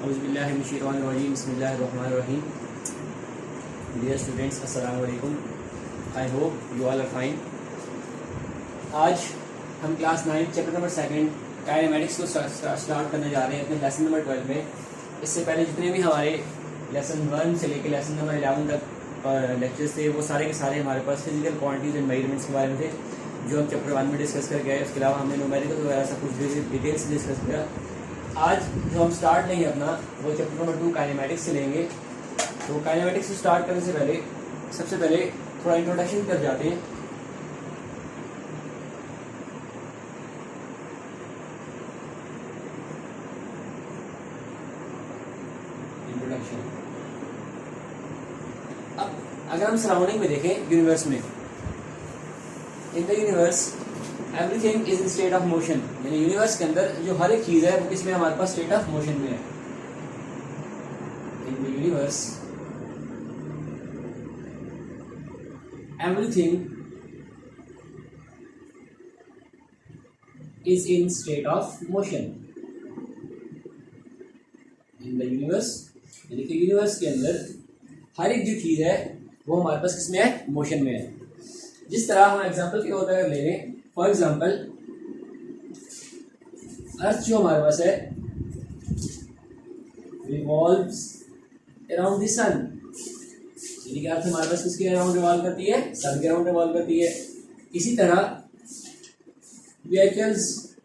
औज़ुबिल्लाहिमिनश्शैतानिर्रजीम बिस्मिल्लाहिर्रहमानिर्रहीम। Dear students, अस्सलाम वालेकुम। I hope you all are fine. आज हम क्लास 9 चैप्टर नंबर 2 काइनेमेटिक्स को स्टार्ट करने जा रहे हैं अपने लेसन नंबर 12 में। इससे पहले जितने भी हमारे लेसन 1 से लेकर लेसन नंबर 11 तक लेक्चर्स थे, वो सारे के सारे हमारे पास फिजिकल क्वांटिटीज़ एंड मेजरमेंट्स के बारे में थे, जो हम चैप्टर 1 में डिस्कस करके आए। उसके अलावा हमने न्यूमेरिकल वगैरह सब कुछ डिटेल्स डिस्कस किया। आज जो हम स्टार्ट लेंगे अपना, वो चैप्टर नंबर 2 काइनेमेटिक्स से लेंगे। तो काइनेमेटिक्स से स्टार्ट करने से पहले सबसे पहले थोड़ा इंट्रोडक्शन कर जाते हैं। इंट्रोडक्शन। अब अगर हम सराउंडिंग में देखें यूनिवर्स में, in the universe everything is in state of motion, यानी यूनिवर्स के अंदर जो हर एक चीज है वो किसमें हमारे पास स्टेट ऑफ मोशन में है। In the universe everything is in state of motion. In the universe, यानी कि यूनिवर्स के अंदर हर एक जो चीज है वो हमारे पास किसमें है, मोशन में है। जिस तरह हम एग्जांपल के तौर पर अगर ले लें, फॉर एग्जाम्पल अर्थ जो हमारे पास है रिवॉल्व्स अराउंड द सन, यानी कि अर्थ हमारे पास किसके अराउंड रिवॉल्व करती है, सन के अराउंड रिवॉल्व करती है। इसी तरह व्हीकल्स,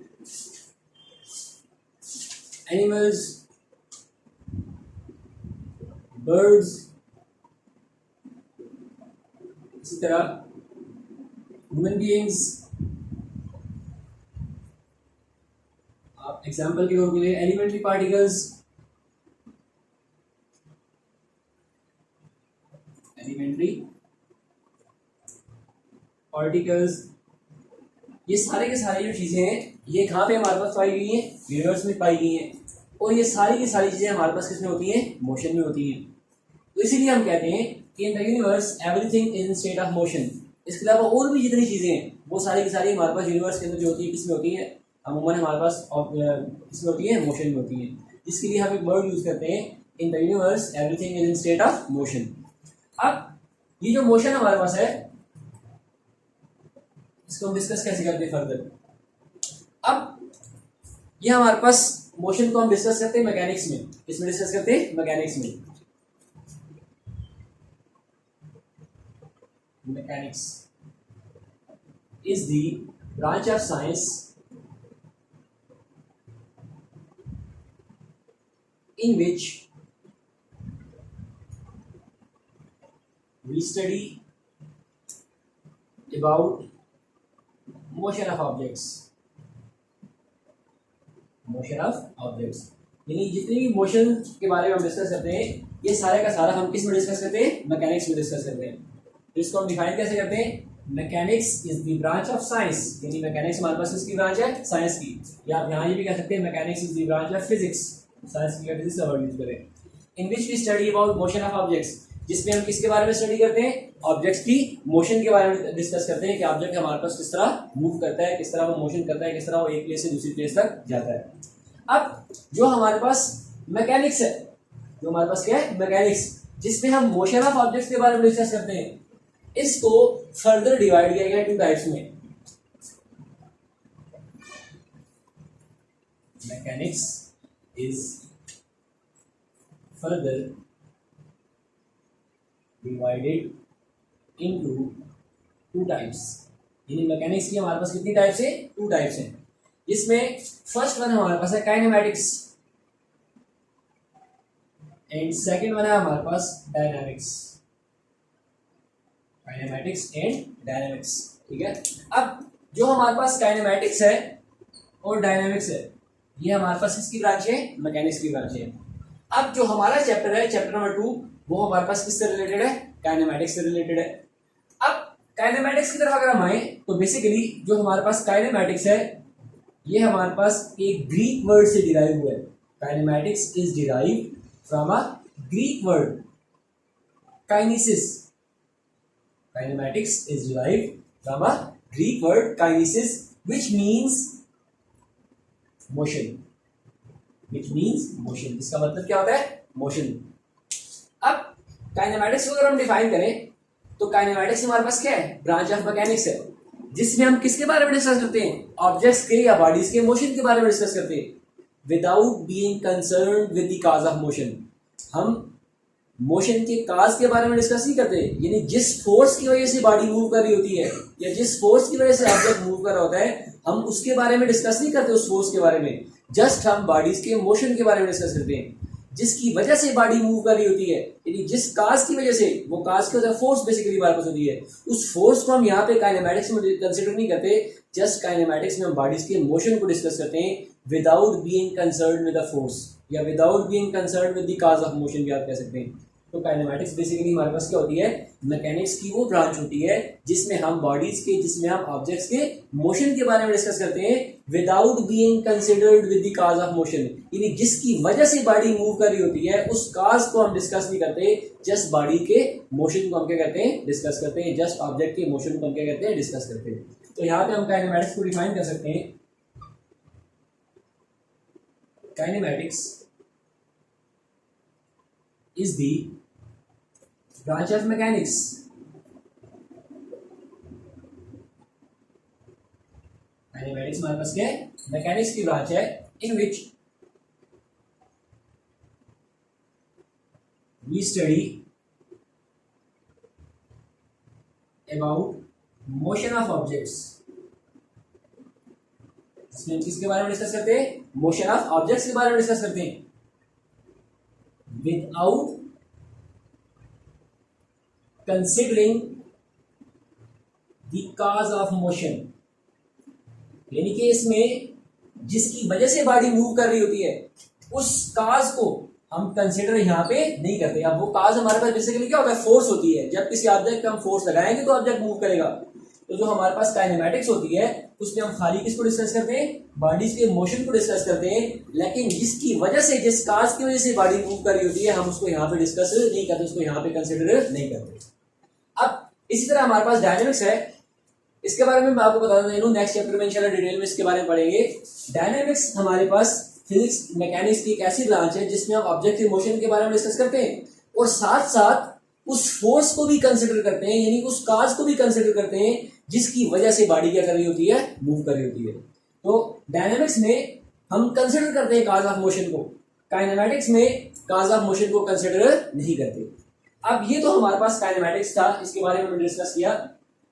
एनिमल्स, बर्ड्स, इसी तरह ह्यूमन बीइंग्स। आप एग्जाम्पल के तौर के लिए एलिमेंट्री पार्टिकल्स, ये सारे के सारे जो चीजें हैं ये कहाँ पे हमारे पास पाई गई हैं, यूनिवर्स में पाई गई हैं। और ये सारी की सारी चीजें हमारे पास किसमें होती हैं, मोशन में होती हैं। तो इसीलिए हम कहते हैं कि in the universe everything is in state of motion. इसके अलावा और भी जितनी चीजें हैं वो सारी की सारी हमारे पास यूनिवर्स के अंदर जो होती है किसमें होती है, अमूमन हमारे पास इसमें होती है, मोशन में होती है। जिसके लिए हम एक वर्ड यूज करते हैं, in the universe everything is in state of motion. अब ये जो मोशन हमारे पास है इसको हम डिस्कस कैसे करते हैं फर्दर। अब ये हमारे पास मोशन को हम डिस्कस करते हैं मैकेनिक्स में। किसमें डिस्कस करते हैं, मैकेनिक्स में। Mechanics is the branch of science in which we study about motion of objects। Motion of objects, यानी जितने भी मोशन के बारे में हम डिस्कस करते हैं ये सारे का सारा हम किस में डिस्कस करते हैं, मैकेनिक्स में डिस्कस करते हैं। तो इसको हम डिफाइन कैसे करते हैं, mechanics is the branch of science, यानी मैकेनिक्स हमारे पास किसकी ब्रांच है, साइंस की। या आप यहाँ ये भी कह सकते हैं mechanics is the branch of physics, science की फिजिक्स का वर्ड यूज करें। In which we study about motion of objects, जिसमें हम किसके बारे में स्टडी करते हैं, ऑब्जेक्ट्स की मोशन के बारे में डिस्कस करते हैं कि ऑब्जेक्ट हमारे पास किस तरह मूव करता है, किस तरह वो मोशन करता है, किस तरह वो एक प्लेस से दूसरी प्लेस तक जाता है। अब जो हमारे पास मैकेनिक्स है, जो हमारे पास क्या है, मैकेनिक्स, जिसमें हम मोशन ऑफ ऑब्जेक्ट्स के बारे में डिस्कस करते हैं, इसको फर्दर डिवाइड किया गया 2 टाइप्स में। Mechanics is further divided into 2 types, यानी मैकेनिक्स की हमारे पास कितनी टाइप्स है, 2 टाइप्स हैं। इसमें फर्स्ट वन हमारे पास है काइनेमेटिक्स एंड सेकंड वन है हमारे पास डायनामिक्स। काइनेमेटिक्स एंड डायनामिक्स, ठीक है। अब जो हमारे पास काइनेमेटिक्स है और डायनामिक्स है, ये हमारे पास किसकी ब्रांच है, मैकेनिक्स की ब्रांच है। अब जो हमारा चैप्टर है, चैप्टर नंबर 2, वो हमारे पास किससे रिलेटेड है, काइनेमेटिक्स से रिलेटेड है। अब काइनेमेटिक्स की तरफ अगर हम आए तो बेसिकली जो हमारे पास काइनेमेटिक्स है ये हमारे पास एक ग्रीक वर्ड से डिराइव हुआ है। Kinematics is derived from a Greek word kinesis. Kinematics is derived from a Greek word kinesis, which means motion. Which means motion. इसका मतलब क्या होता है? मोशन। अब काइनेमैटिक्स को अगर हम डिफाइन करें तो काइनेमैटिक्स हमारे पास क्या है? ब्रांच ऑफ मैकेनिक्स है, जिसमें हम किसके बारे में डिस्कस करते हैं? ऑब्जेक्ट्स के या बॉडीज के मोशन के बारे में डिस्कस करते हैं without being concerned with the cause of motion. हम मोशन के काज के बारे में डिस्कस नहीं करते, यानी जिस फोर्स की वजह से बॉडी मूव कर रही होती है या जिस फोर्स की वजह से ऑब्जेक्ट मूव कर रहा होता है, हम उसके बारे में डिस्कस नहीं करते, उस फोर्स के बारे में। जस्ट हम बॉडीज के मोशन के बारे में डिस्कस करते हैं, जिसकी वजह से बॉडी मूव कर रही होती है, यानी जिस काज की वजह से, वो काज की वजह फोर्स बेसिकली हमारे पास होती है, उस फोर्स को हम यहाँ पे काइनेमैटिक्स में कंसिडर नहीं करते। जस्ट काइनेमैटिक्स में हम बॉडीज के मोशन को डिस्कस करते हैं without being concerned with the force या without being concerned with the cause of motion भी आप कह सकते हैं। तो काइनेमैटिक्स बेसिकली हमारे पास क्या होती है? मैकेनिक्स की वो ब्रांच होती है जिसमें हम बॉडीज के, जिसमें हम ऑब्जेक्ट्स के मोशन के बारे में डिस्कस करते हैं without being considered with the cause of motion, यानी जिसकी वजह से बॉडी मूव कर रही होती है उस काज को हम डिस्कस नहीं करते, जस्ट बॉडी के मोशन को हम क्या करते हैं? डिस्कस करते हैं। जस्ट ऑब्जेक्ट के मोशन को हम क्या करते हैं? डिस्कस करते हैं। तो यहाँ पे हम काइनेमैटिक्स को डिफाइन कर सकते हैं। Kinematics is the branch of mechanics kinematics हमारे पास क्या है? मैकेनिक्स की ब्रांच है in which we study about motion of objects. इसमें हम किसके बारे में डिस्कस करते हैं? मोशन ऑफ ऑब्जेक्ट्स के बारे में डिस्कस करते हैं without considering the cause of motion, यानी कि इसमें जिसकी वजह से बॉडी मूव कर रही होती है उस काज को हम कंसिडर यहाँ पे नहीं करते। अब वो काज हमारे पास बेसिकली क्या होता है? फोर्स होती है। जब किसी ऑब्जेक्ट पे हम फोर्स लगाएंगे तो ऑब्जेक्ट मूव करेगा। तो जो हमारे पास काइनेमैटिक्स होती है उसमें हम खाली किसको डिस्कस करते हैं? बॉडीज के मोशन को डिस्कस करते हैं, लेकिन जिसकी वजह से, जिस काज की वजह से बॉडी मूव कर रही होती है, हम उसको यहाँ पे डिस्कस नहीं करते, उसको यहाँ पे कंसिडर नहीं करते। अब इसी तरह हमारे पास डायनेमिक्स है। इसके बारे में मैं आपको बता देता हूँ, नेक्स्ट चैप्टर में इंशाल्लाह डिटेल में इसके बारे में पढ़ेंगे। डायनेमिक्स हमारे पास फिजिक्स मैकेनिक्स की एक ऐसी ब्रांच है जिसमें हम ऑब्जेक्ट के मोशन के बारे में डिस्कस करते हैं और साथ साथ उस फोर्स को भी कंसिडर करते हैं, यानी उस काज को भी कंसिडर करते हैं जिसकी वजह से बॉडी क्या कर रही होती है? मूव कर रही होती है। तो डायनेमिक्स में हम कंसिडर करते हैं काज ऑफ मोशन को, काइनेमैटिक्स में काज ऑफ मोशन को कंसिडर नहीं करते। अब ये तो हमारे पास काइनेमैटिक्स था, इसके बारे में हमने डिस्कस किया।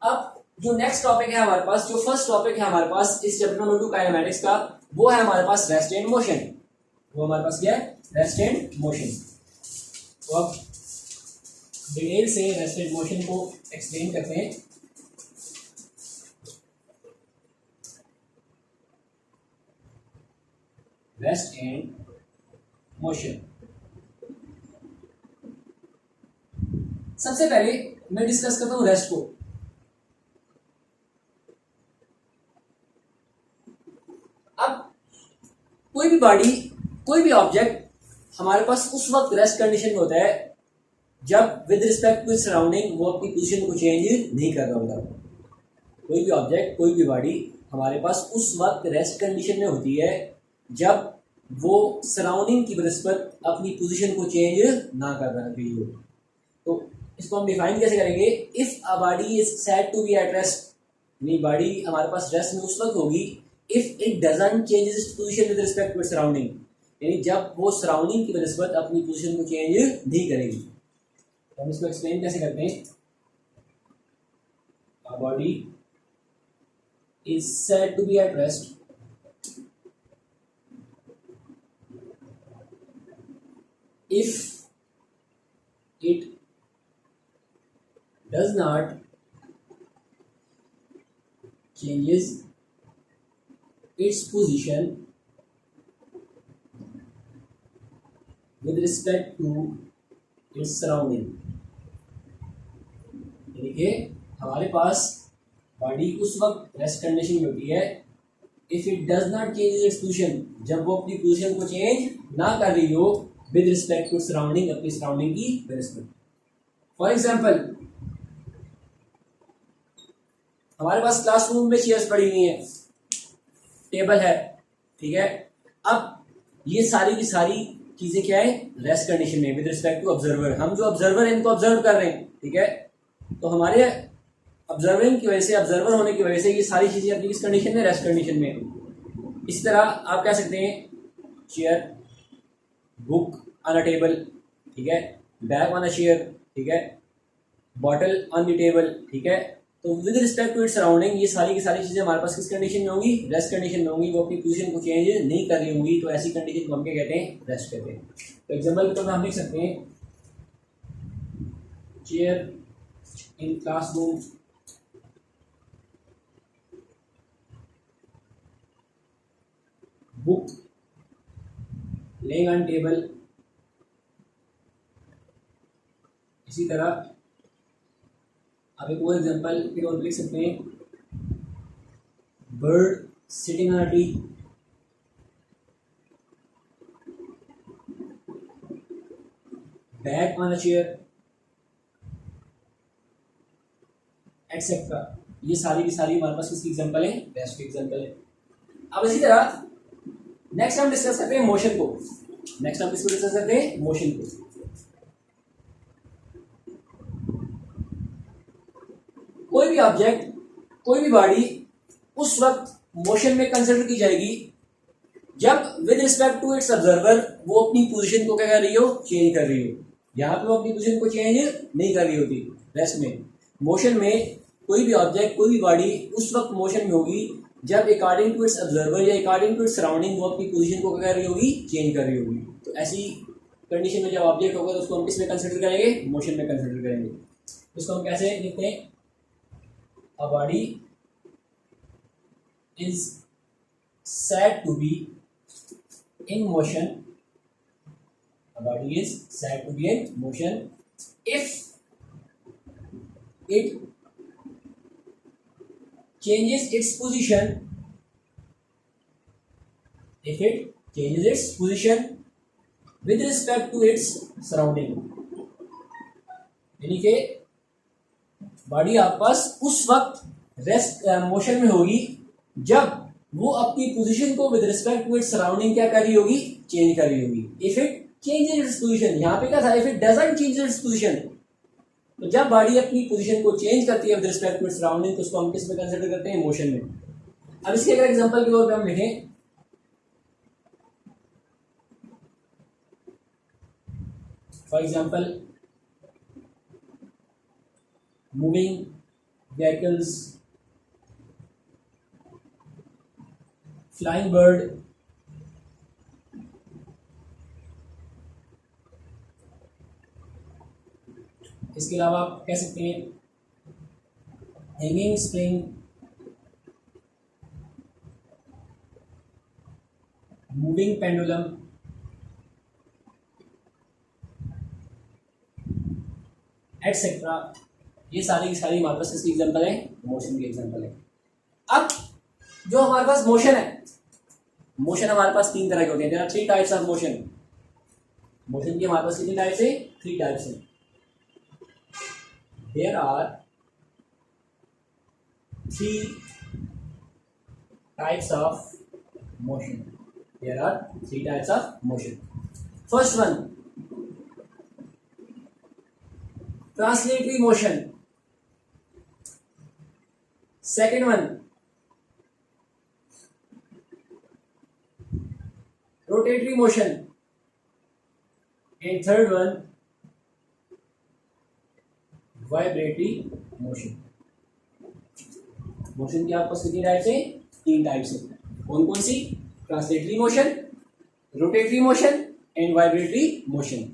अब जो नेक्स्ट टॉपिक है हमारे पास, जो फर्स्ट टॉपिक है हमारे पास इस चैप्टर नंबर 2 काइनेमैटिक्स का, वो है हमारे पास रेस्ट एंड मोशन। वो हमारे पास क्या है? Rest and motion. तो अब डिटेल से रेस्ट एंड मोशन को एक्सप्लेन करते हैं। रेस्ट एंड मोशन, सबसे पहले मैं डिस्कस करता हूं रेस्ट को। अब कोई भी बॉडी, कोई भी ऑब्जेक्ट हमारे पास उस वक्त रेस्ट कंडीशन में होता है जब विद रिस्पेक्ट टू सराउंडिंग वो अपनी पोजीशन को चेंज नहीं कर रहा होता। कोई भी ऑब्जेक्ट, कोई भी बॉडी हमारे पास उस वक्त रेस्ट कंडीशन में होती है जब वो सराउंडिंग की रिस्पेक्ट अपनी पोजीशन को चेंज ना कर रही हो। तो इसको हम डिफाइन कैसे करेंगे? If a body is said to be at rest, यानी बॉडी हमारे पास रेस्ट में उस वक्त होगी if it doesn't change its position with respect to surrounding, यानी जब वो सराउंडिंग की रिस्पेक्ट अपनी पोजीशन को चेंज नहीं करेगी। तो हम इसको एक्सप्लेन कैसे करते हैं? A body is said to be at rest if it does not changes its position with respect to its surrounding, यानी कि हमारे पास बॉडी उस वक्त रेस्ट कंडीशन में होती है if it does not change its position, जब वो अपनी पोजीशन को चेंज ना कर रही हो विद रिस्पेक्ट टू सराउंडिंग, अपनी सराउंडिंग की रिस्पेक्ट। फॉर एग्जाम्पल, हमारे पास क्लासरूम में चेयर्स पड़ी हुई हैं, टेबल है, ठीक है। अब ये सारी की सारी चीजें क्या है, रेस्ट कंडीशन में विद रिस्पेक्ट टू ऑब्जर्वर। हम जो ऑब्जर्वर है इनको ऑब्जर्व कर रहे हैं, ठीक है, तो हमारे ऑब्जर्विंग की वजह से, ऑब्जर्वर होने की वजह से ये सारी चीजें अपनी किस कंडीशन में, रेस्ट कंडीशन में। इसी तरह आप कह सकते हैं chair, book on a table, ठीक है, बैग ऑन अ चेयर, ठीक है, बॉटल ऑन द टेबल, ठीक है। तो with respect to its surrounding ये सारी की सारी चीजें हमारे पास किस कंडीशन में होंगी, रेस्ट कंडीशन में होंगी। वो अपनी पोजीशन को चेंज नहीं कर रही होंगी, तो ऐसी कंडीशन को हम क्या कहते हैं, रेस्ट कहते हैं। तो एग्जांपल के तौर पर हम लिख सकते हैं chair in classroom, book laying on table. इसी तरह अब एक और एग्जांपल के तौर पर लिख सकते हैं bird sitting on a tree, bag on a chair, etcetera. ये सारी की सारी हमारे पास किसकी एग्जांपल है, रेस्ट की एग्जांपल है। अब इसी तरह नेक्स्ट हम डिस्कस करते हैं मोशन को। नेक्स्ट हम किसको डिस्कस करते हैं, मोशन को। कोई भी ऑब्जेक्ट, कोई भी बॉडी उस वक्त मोशन में कंसिडर की जाएगी जब with respect to its observer वो अपनी पोजीशन को क्या कर रही हो, चेंज कर रही हो। यहाँ पे वो अपनी पोजीशन को चेंज नहीं कर रही होती रेस्ट में। मोशन में कोई भी ऑब्जेक्ट, कोई भी बॉडी उस वक्त मोशन में होगी जब अकॉर्डिंग टू इट्स ऑब्जर्वर या अकॉर्डिंग टू इट्स सराउंडिंग वो अपनी पोजीशन को क्या कर रही होगी, चेंज कर रही होगी। तो ऐसी कंडीशन में जब ऑब्जेक्ट होगा तो उसको हम किस में कंसिडर करेंगे, मोशन में कंसिडर करेंगे। उसको हम कैसे लिखते हैं, a body is said to be in motion, a body is said to be in motion if it changes its position, if it changes its position with respect to its surrounding। यानी कि body आपके पास उस वक्त rest motion में होगी जब वो अपनी पोजीशन को with respect to its surrounding क्या कर रही होगी, चेंज कर रही होगी। If it changes its position, यहाँ पे क्या था, if it doesn't change its position, तो जब बॉडी अपनी पोजीशन को चेंज करती है with respect to its surrounding तो उसको हम किस में कंसिडर करते हैं, मोशन में। अब इसके अगर एग्जांपल के तौर पे हम लिखें, for example moving vehicles, flying bird, इसके अलावा आप कह सकते हैं hanging spring, moving pendulum, etcetera. ये सारी की सारी हमारे पास किसकी एग्जांपल है, मोशन की एग्जांपल है। अब जो हमारे पास मोशन है, मोशन हमारे पास तीन तरह के होते हैं। There are three types of motion. Motion की हमारे पास कितनी टाइप्स है, थ्री टाइप्स है। There are three types of motion, there are three types of motion. First one translatory motion, second one rotatory motion, and third one vibratory motion। Motion की आपको कितनी types है, तीन टाइप्स है। कौन कौन सी, translatory motion, rotatory motion and vibratory motion.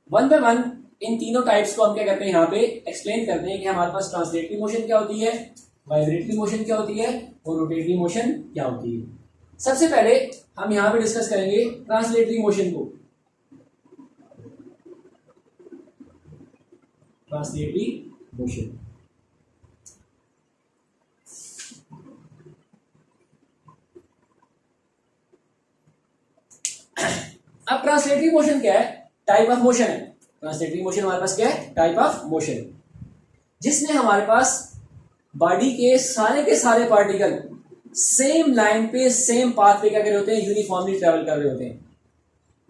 One by one इन तीनों टाइप्स को हम क्या करते हैं, यहाँ पे एक्सप्लेन करते हैं कि हमारे पास ट्रांसलेटरी मोशन क्या होती है, वाइब्रेटरी मोशन क्या होती है और रोटेटरी मोशन क्या होती है। सबसे पहले हम यहां पे डिस्कस करेंगे ट्रांसलेटरी मोशन को। ट्रांसलेटरी मोशन, अब ट्रांसलेटरी मोशन क्या है, टाइप ऑफ मोशन है। ट्रांसलेटरी मोशन हमारे पास क्या है, टाइप ऑफ मोशन, जिसमें हमारे पास बॉडी के सारे पार्टिकल सेम लाइन पे, सेम पाथ पे क्या कर रहे होते हैं, यूनिफॉर्मली ट्रेवल कर रहे होते हैं।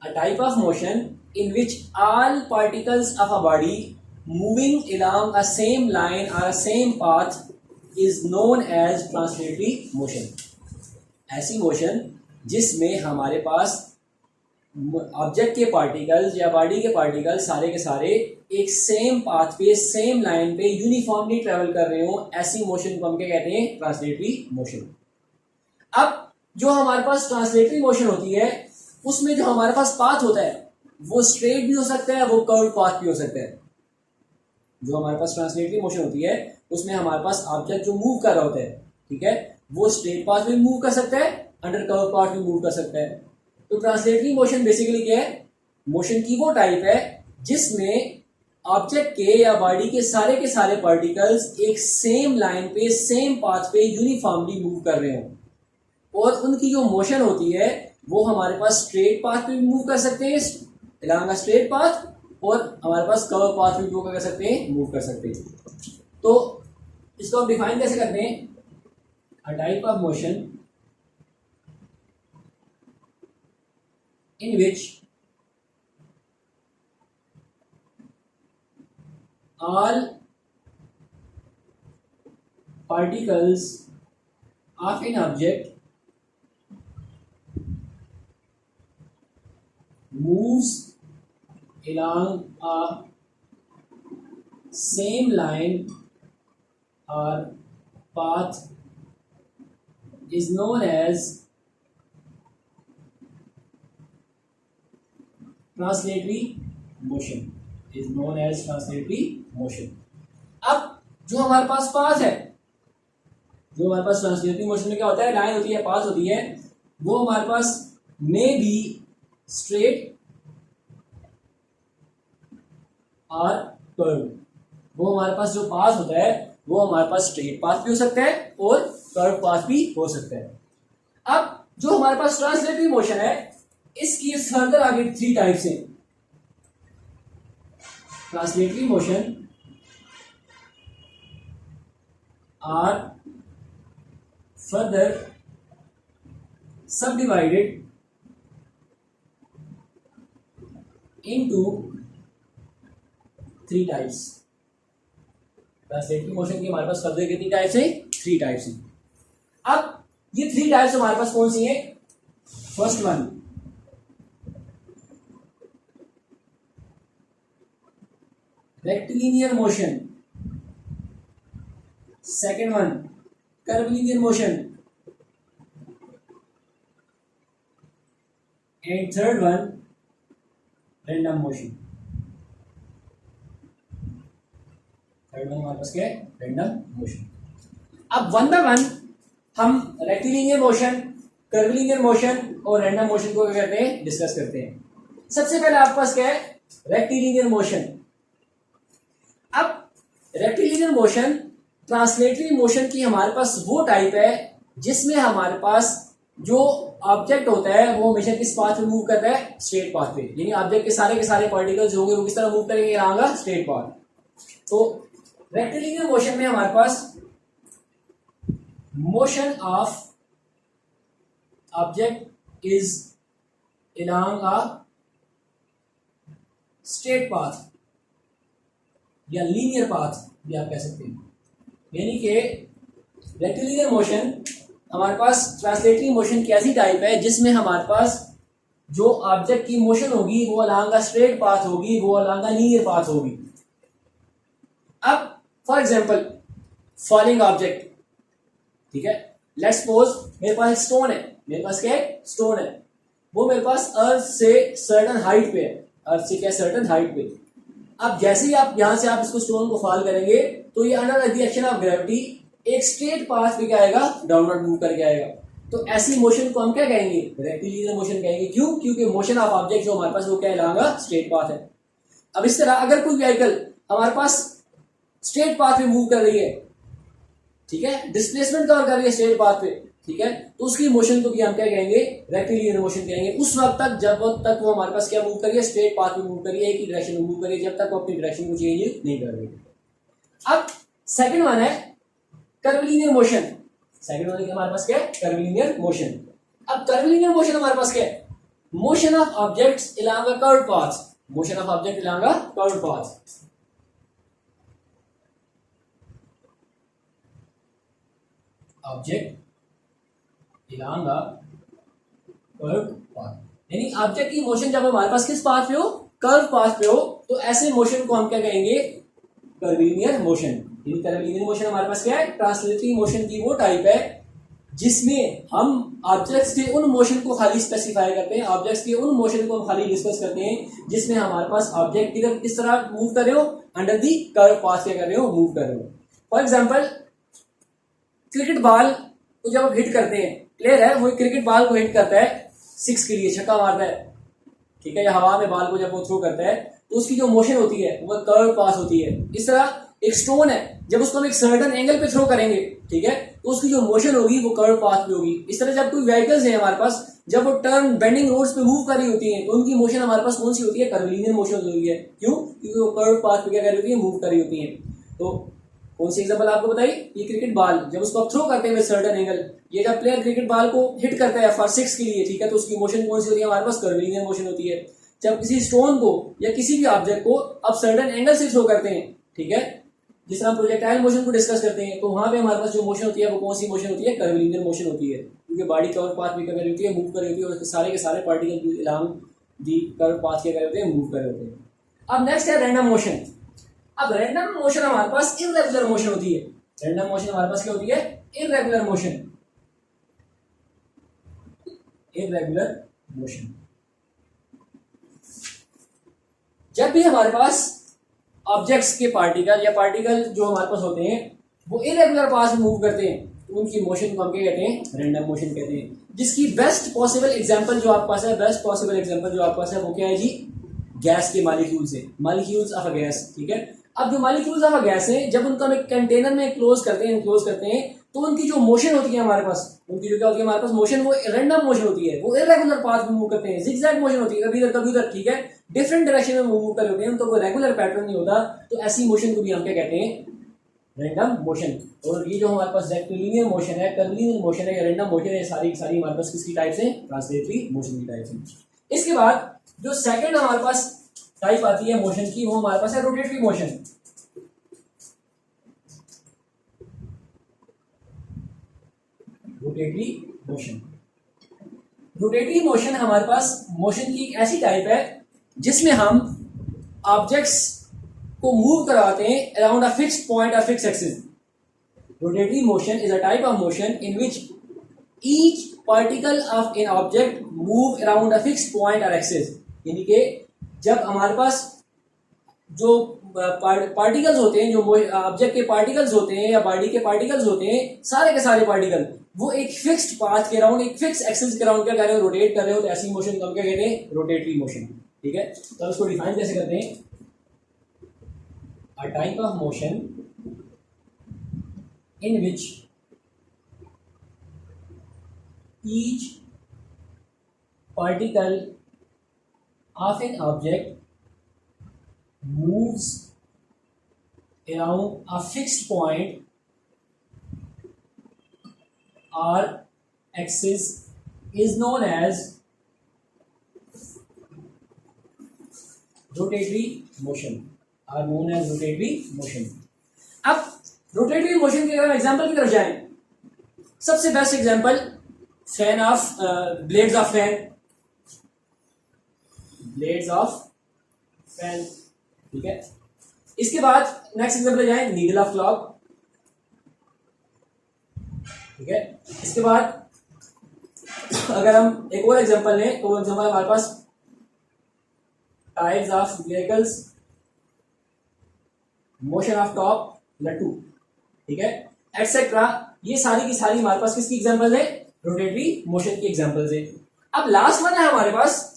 a type of motion in which all particles of a body moving along a same line or a same path is known as translatory motion. ऐसी मोशन जिसमें हमारे पास ऑब्जेक्ट के पार्टिकल्स या बॉडी के पार्टिकल्स सारे के सारे एक सेम पाथ पे सेम लाइन पे यूनिफॉर्मली ट्रेवल कर रहे हो, ऐसी मोशन को हम क्या कहते हैं? Translatory motion. अब जो हमारे पास ट्रांसलेटरी मोशन होती है उसमें जो हमारे पास पाथ होता है वो स्ट्रेट भी हो सकता है, वो कर्व पाथ भी हो सकता है। जो हमारे पास ट्रांसलेटरी मोशन होती है उसमें हमारे पास ऑब्जेक्ट जो मूव कर रहा होता है, ठीक है, वो स्ट्रेट पाथ में मूव कर सकता है, अंडर कर्व पाथ में मूव कर सकता है। तो ट्रांसलेटरी मोशन बेसिकली क्या है? मोशन की वो टाइप है जिसमें ऑब्जेक्ट के या बॉडी के सारे पार्टिकल्स एक सेम लाइन पे सेम पाथ पे यूनिफॉर्मली मूव कर रहे हो और उनकी जो मोशन होती है वो हमारे पास स्ट्रेट पाथ पे भी मूव कर सकते हैं, along a straight path, और हमारे पास कर्व पाथ भी मूव कर सकते हैं। तो इसको हम डिफाइन कैसे करते हैं? a type of motion in which all particles of an object moves along a same line or path is known as translatory motion. अब जो हमारे पास पाथ है, जो हमारे पास ट्रांसलेटरी मोशन में क्या होता है? लाइन होती है, पाथ होती है, वो हमारे पास मे बी स्ट्रेट और कर्व। वो हमारे पास जो पाथ होता है वो हमारे पास स्ट्रेट पाथ भी हो सकता है और कर्व पाथ भी हो सकता है। अब जो हमारे पास ट्रांसलेटरी मोशन है इसकी फर्दर आगे 3 टाइप्स हैं। Translatory motion are further subdivided into 3 types. Translatory motion की हमारे पास फर्दर कितनी टाइप्स है? 3 टाइप्स हैं। अब ये 3 टाइप्स हमारे पास कौन सी हैं? First one rectilinear motion, second one curvilinear motion and third one random motion. Third one हमारे पास क्या है? Random motion. अब वन बाय वन हम रेक्टिलिनियर मोशन, कर्विलिनियर मोशन और रैंडम मोशन को क्या करते हैं? डिस्कस करते हैं। सबसे पहले आपके पास क्या है? Rectilinear motion. अब रेक्टिलिनियर मोशन ट्रांसलेटरी मोशन की हमारे पास वो टाइप है जिसमें हमारे पास जो ऑब्जेक्ट होता है वो हमेशा किस पाथ पे मूव करता है? स्ट्रेट पाथ पे। यानी ऑब्जेक्ट के सारे पार्टिकल्स होंगे वो किस तरह मूव करेंगे? आएगा स्ट्रेट पाथ। तो रेक्टिलिनियर मोशन में हमारे पास motion of object is along a straight path या लीनियर पाथ भी आप कह सकते हैं। यानी कि रेक्टिलिनियर मोशन हमारे पास ट्रांसलेटरी मोशन की ऐसी टाइप है जिसमें हमारे पास जो ऑब्जेक्ट की मोशन होगी वो along a स्ट्रेट पाथ होगी, वो along a लीनियर पाथ होगी। अब फॉर एग्जांपल फॉलिंग ऑब्जेक्ट, ठीक है, लेट्स सपोज मेरे पास एक स्टोन है, मेरे पास क्या है? स्टोन है, वो मेरे पास अर्थ से सर्टन हाइट पे है, अर्थ से क्या सर्टन हाइट पे। अब जैसे ही आप यहां से आप इसको स्टोन को फॉल करेंगे तो ये under the action of gravity एक स्ट्रेट पाथ पे क्या आएगा? डाउनवर्ड मूव करके आएगा। तो ऐसी मोशन को हम क्या कहेंगे? रेक्टिलिनियर मोशन कहेंगे। क्यों? क्योंकि मोशन ऑफ ऑब्जेक्ट जो हमारे पास वो क्या है? स्ट्रेट पाथ है। अब इस तरह अगर कोई व्हीकल हमारे पास स्ट्रेट पाथ पे मूव कर रही है, ठीक है, डिस्प्लेसमेंट कवर कर रही है स्ट्रेट पाथ पे, ठीक है, तो उसकी मोशन को भी हम क्या कहेंगे? रेक्टिलिनियर मोशन कहेंगे। उस वक्त तक जब तक वो हमारे पास क्या मूव करिए? स्ट्रेट पाथ में मूव करिए, एक ही डायरेक्शन में मूव करिए, जब तक वो अपनी डायरेक्शन को चेंज नहीं कर रही। अब सेकंड वन है कर्विलिनियर मोशन। सेकंड वन हमारे पास क्या है? Curvilinear motion. अब कर्विलिनियर मोशन हमारे पास क्या है? motion of objects along a curved path, motion of object along a curved path, object along a curved path, यानी ऑब्जेक्ट की मोशन जब हमारे पास किस पाथ पे हो, कर्व पाथ पे हो, तो ऐसे मोशन को हम क्या कहेंगे, कर्वीलिनियर मोशन। कर्वीलिनियर मोशन हमारे पास क्या है, ट्रांसलेटरी मोशन की वो टाइप है जिसमें हम ऑब्जेक्ट्स के उन मोशन को खाली स्पेसिफाई करते हैं, ऑब्जेक्ट्स के उन मोशन को हम खाली डिस्कस करते हैं जिसमें हमारे पास ऑब्जेक्ट किधर किस तरह मूव कर रहे हो, अंडर दी कर्व पाथ क्या कर रहे हो, मूव कर रहे हो। फॉर एग्जांपल क्रिकेट बॉल को जब आप हिट करते हैं, प्लेयर है वो क्रिकेट बॉल को हिट करता है 6 के लिए, छक्का मारता है, ठीक है, या हवा में बॉल को जब वो थ्रो करता है तो उसकी जो मोशन होती है वो कर्व पास होती है। इस तरह एक स्टोन है, जब उसको हम एक सर्टेन एंगल पे थ्रो करेंगे, ठीक है, तो उसकी जो मोशन होगी वो कर्व पाथ पे होगी। इस तरह जब कोई व्हीकल्स है हमारे पास, जब वो टर्न बेंडिंग रोड्स पे मूव कर रही होती हैं तो उनकी मोशन हमारे पास कौन सी होती है, कर्वीलिनियर मोशन होती है। क्यों? क्योंकि वो कर्व पाथ पे क्या कर रही होती है, मूव कर रही होती है। तो कौन सी एग्जांपल आपको बताई, ये क्रिकेट बॉल जब उसको आप थ्रो करते हैं विद सर्टेन एंगल, ये जब प्लेयर क्रिकेट बॉल को हिट करता है फॉर 6 के लिए, ठीक है, तो उसकी मोशन कौन सी होती है, हमारे पास कर्वीलिनियर मोशन होती है। जब किसी स्टोन को या किसी भी ऑब्जेक्ट को आप सर्टेन एंगल से थ्रो करते हैं, ठीक है, जिस तरह प्रोजेक्टाइल मोशन को डिस्कस करते हैं, तो वहां पे हमारे पास जो मोशन होती है वो कौन सी मोशन होती है, कर्वीलिनियर मोशन होती है, क्योंकि बॉडी कर्व पाथ में क्या कर रही होती है, मूव कर रही होती है, और सारे के सारे particle along the curve path क्या कर रहे होते हैं, मूव कर रहे होते हैं। अब नेक्स्ट है रैंडम मोशन। अब रैंडम मोशन हमारे पास इररेगुलर मोशन होती है। रैंडम मोशन हमारे पास क्या होती है, इररेगुलर मोशन, इररेगुलर मोशन। जब भी हमारे पास ऑब्जेक्ट्स के पार्टिकल या पार्टिकल जो हमारे पास होते हैं वो इरेगुलर पाथ में मूव करते हैं, तो उनकी मोशन को हम क्या कहते हैं, रैंडम मोशन कहते हैं। जिसकी बेस्ट पॉसिबल एग्जांपल जो आपके पास है, बेस्ट पॉसिबल एग्जांपल जो आपके पास है वो क्या है जी, गैस के मॉलिक्यूल्स है, मॉलिक्यूल्स ऑफ अ गैस, ठीक है। अब जो मॉलिक्यूल्स ऑफ अ गैस है, जब उनको हम एक कंटेनर में क्लोज करते हैं, इनक्लोज करते हैं, तो उनकी जो मोशन होती है हमारे पास, उनकी जो क्या होती है हमारे पास मोशन, वो रैंडम मोशन होती है, वो इरेगुलर पाथ में मूव करते हैं, जिगजैग मोशन होती है, कभी इधर कभी उधर, ठीक है, डिफरेंट डायरेक्शन में मूव कर होते हैं, उनको कोई रेगुलर पैटर्न नहीं होता। तो ऐसी मोशन को भी हम क्या कहते हैं, रैंडम मोशन। और ये जो हमारे पास रेक्टिलिनियर मोशन है, कर्वीलिनियर मोशन है या रैंडम मोशन है, सारी सारी हमारे पास किसकी टाइप से, ट्रांसलेटरी मोशन की टाइप से। इसके बाद जो सेकंड हमारे पास टाइप आती है मोशन की, वो हमारे पास है rotatory motion. Rotatory motion, rotatory motion हमारे पास मोशन की एक ऐसी टाइप है जिसमें हम ऑब्जेक्ट्स को मूव करवाते हैं अराउंड अ फिक्स्ड पॉइंट और fixed axis. Rotatory motion is a type of motion in which each particle of an object move around a fixed point और एक्सिस। यानी कि जब हमारे पास जो पार्टिकल्स होते हैं, जो ऑब्जेक्ट के पार्टिकल्स होते हैं या बॉडी के पार्टिकल्स होते हैं, सारे के सारे पार्टिकल वो एक फिक्स्ड पाथ के अराउंड, एक फिक्स एक्सिस के अराउंड क्या कर रहे हो, रोटेट कर रहे हो, तो ऐसी मोशन को हम क्या कहते हैं, रोटेटरी मोशन, ठीक है। तो इसको डिफाइन कैसे करते हैं, अ type of motion in which each particle of an object moves around a fixed point or axis is known as rotatory motion, or known as rotatory motion। अब रोटेटरी मोशन के अगर एग्जांपल की तरफ जाएं, सबसे best example fan of blades of fan, blades of fan, ठीक है। इसके बाद नेक्स्ट एग्जांपल जाए, नीडल ऑफ क्लॉक, ठीक है। इसके बाद अगर हम एक और एग्जांपल लें तो वो एग्जांपल हमारे पास tyres of vehicles, motion of top लट्टू, ठीक है, एक्सेट्रा। ये सारी की सारी हमारे पास किसकी एग्जांपल है, रोटेटरी मोशन की एग्जांपल्स है। अब लास्ट वन है हमारे पास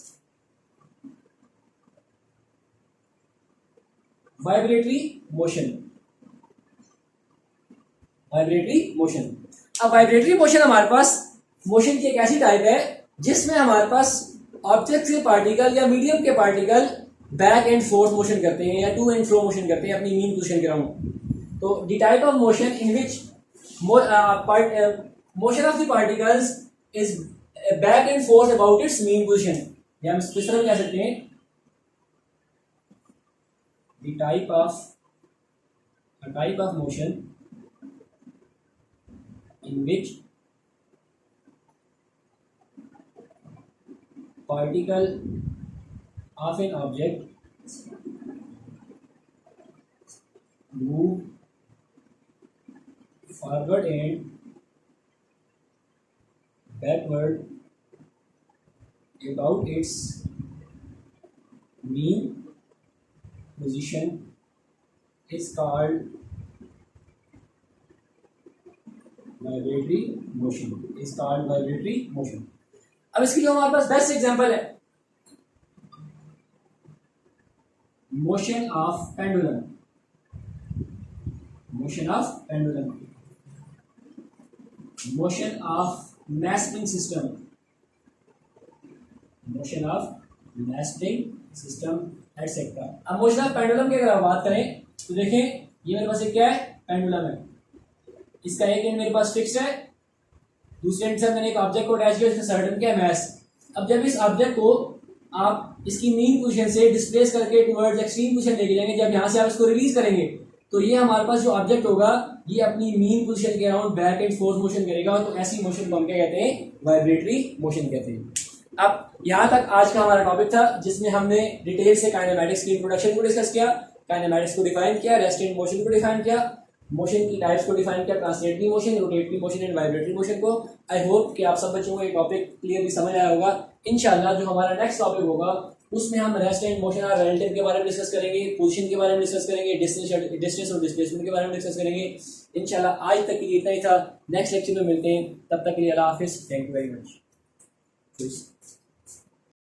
वाइब्रेटरी मोशन, वाइब्रेटरी मोशन। अब वाइब्रेटरी मोशन हमारे पास मोशन की एक ऐसी टाइप है जिसमें हमारे पास ऑब्जेक्ट के पार्टिकल या मीडियम के particle back and fourth motion करते हैं या टू एंड फ्रो मोशन करते हैं अपनी मीन पोजीशन के अराउंड। तो the type of motion in which motion of the particles is back and fourth about it's mean position, या हम इसको इस तरह कह सकते हैं the type of motion in which particle of an object move forward and backward about its mean position is called vibratory motion. अब इसकी जो हमारे पास बेस्ट एग्जांपल है motion of pendulum, motion of masting system, etcetera. अब motion of pendulum की अगर आप बात करें तो देखें ये मेरे पास एक क्या है, पेंडुलम है। इसका एक एंड मेरे पास फिक्स्ड है, दूसरे एंड से मैंने एक ऑब्जेक्ट को अटैच किया, इसका सर्टेन क्या है, मास। अब जब इस ऑब्जेक्ट को आप इसकी मीन पोजीशन से डिस्प्लेस करके टुवर्ड्स एक्सट्रीम पोजीशन लेके जाएंगे, जब यहाँ से आप इसको रिलीज करेंगे तो ये हमारे पास जो ऑब्जेक्ट होगा ये अपनी मीन पोजीशन के around back and fourth motion करेगा, तो ऐसी मोशन को हम क्या कहते हैं, वाइब्रेटरी मोशन कहते हैं। अब यहाँ तक आज का हमारा टॉपिक था, जिसमें हमने डिटेल से काइनेमैटिक्स की इंट्रोडक्शन को डिस्कस किया, काइनेमैटिक्स को डिफाइन किया, रेस्टेंट मोशन को डिफाइन किया, मोशन की टाइप्स को डिफाइन किया, translatory motion, rotatory motion and vibratory motion को। आई होप कि आप सब बच्चों को ये टॉपिक क्लियरली समझ आया होगा। इंशाल्लाह जो हमारा नेक्स्ट टॉपिक होगा उसमें हम रेस्टेंट मोशन और रिलेटिव के बारे में डिस्कस करेंगे, पोजीशन के बारे में डिस्कस करेंगे, डिस्टेंस और डिस्प्लेसमेंट के बारे में डिस्कस करेंगे। इंशाल्लाह आज तक के लिए इतना ही था, नेक्स्ट लेक्चर में मिलते हैं, तब तक के लिए अल्लाह हाफिज़, थैंक यू वेरी मच।